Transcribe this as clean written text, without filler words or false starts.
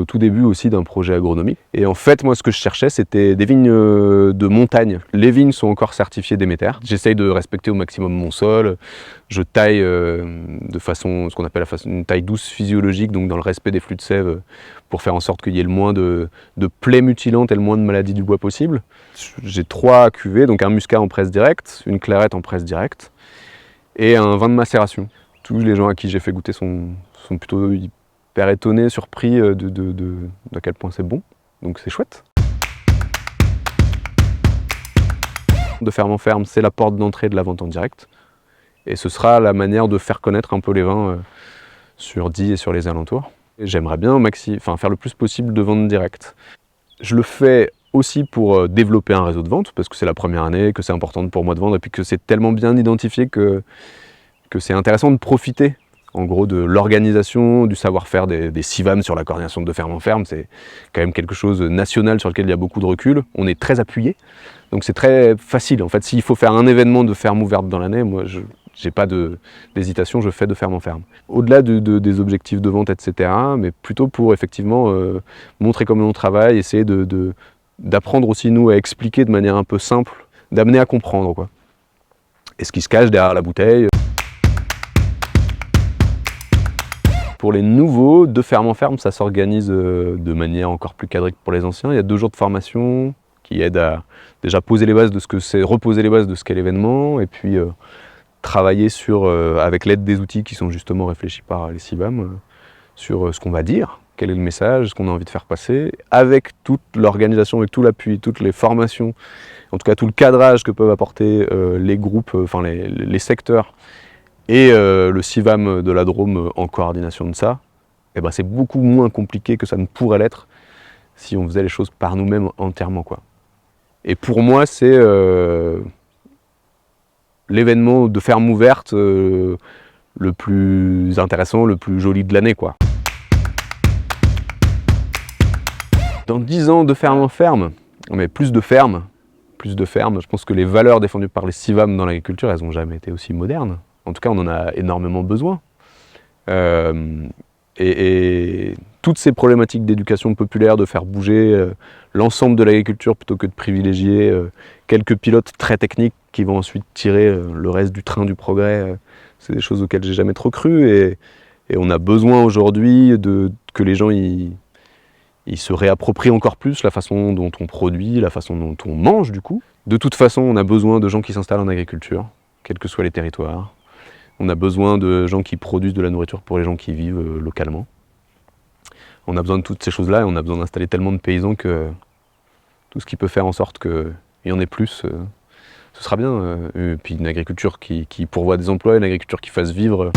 suis au tout début aussi d'un projet agronomique. Et en fait, moi, ce que je cherchais, c'était des vignes de montagne. Les vignes sont encore certifiées Déméter. J'essaye de respecter au maximum mon sol. Je taille de façon, ce qu'on appelle une taille douce physiologique, donc dans le respect des flux de sève, pour faire en sorte qu'il y ait le moins de plaies mutilantes et le moins de maladies du bois possible. J'ai 3 cuvées, donc un muscat en presse directe, une clairette en presse directe et un vin de macération. Tous les gens à qui j'ai fait goûter sont plutôt hyper étonnés, surpris d'à quel point c'est bon, donc c'est chouette. De ferme en ferme, c'est la porte d'entrée de la vente en direct. Et ce sera la manière de faire connaître un peu les vins sur Die et sur les alentours. J'aimerais bien faire le plus possible de ventes directes. Je le fais aussi pour développer un réseau de vente, parce que c'est la première année, que c'est important pour moi de vendre, et puis que c'est tellement bien identifié que c'est intéressant de profiter en gros de l'organisation, du savoir-faire des CIVAM sur la coordination de ferme en ferme. C'est quand même quelque chose de national sur lequel il y a beaucoup de recul. On est très appuyé, donc c'est très facile. En fait, s'il faut faire un événement de ferme ouverte dans l'année, moi je n'ai pas d'hésitation, je fais de ferme en ferme. Au-delà des objectifs de vente, etc., mais plutôt pour effectivement montrer comment on travaille, essayer d'apprendre aussi nous à expliquer de manière un peu simple, d'amener à comprendre, quoi. Et ce qui se cache derrière la bouteille. Pour les nouveaux, de ferme en ferme, ça s'organise de manière encore plus cadrée que pour les anciens. Il y a 2 jours de formation qui aident à déjà poser les bases de ce que c'est, reposer les bases de ce qu'est l'événement, et puis travailler avec l'aide des outils qui sont justement réfléchis par les CIVAM, sur ce qu'on va dire, quel est le message, ce qu'on a envie de faire passer, avec toute l'organisation, avec tout l'appui, toutes les formations, en tout cas tout le cadrage que peuvent apporter les groupes, les secteurs, et le CIVAM de la Drôme en coordination de ça. Et ben c'est beaucoup moins compliqué que ça ne pourrait l'être si on faisait les choses par nous-mêmes entièrement, quoi. Et pour moi, c'est l'événement de ferme ouverte le plus intéressant, le plus joli de l'année, quoi. Dans 10 ans de ferme en ferme, mais plus de fermes, je pense que les valeurs défendues par les CIVAM dans l'agriculture, elles n'ont jamais été aussi modernes. En tout cas, on en a énormément besoin. Et toutes ces problématiques d'éducation populaire, de faire bouger l'ensemble de l'agriculture plutôt que de privilégier quelques pilotes très techniques qui vont ensuite tirer le reste du train du progrès, c'est des choses auxquelles j'ai jamais trop cru. Et on a besoin aujourd'hui que les gens ils se réapproprient encore plus la façon dont on produit, la façon dont on mange du coup. De toute façon, on a besoin de gens qui s'installent en agriculture, quels que soient les territoires. On a besoin de gens qui produisent de la nourriture pour les gens qui vivent localement. On a besoin de toutes ces choses-là et on a besoin d'installer tellement de paysans que tout ce qui peut faire en sorte qu'il y en ait plus, ce sera bien. Et puis une agriculture qui pourvoit des emplois, une agriculture qui fasse vivre.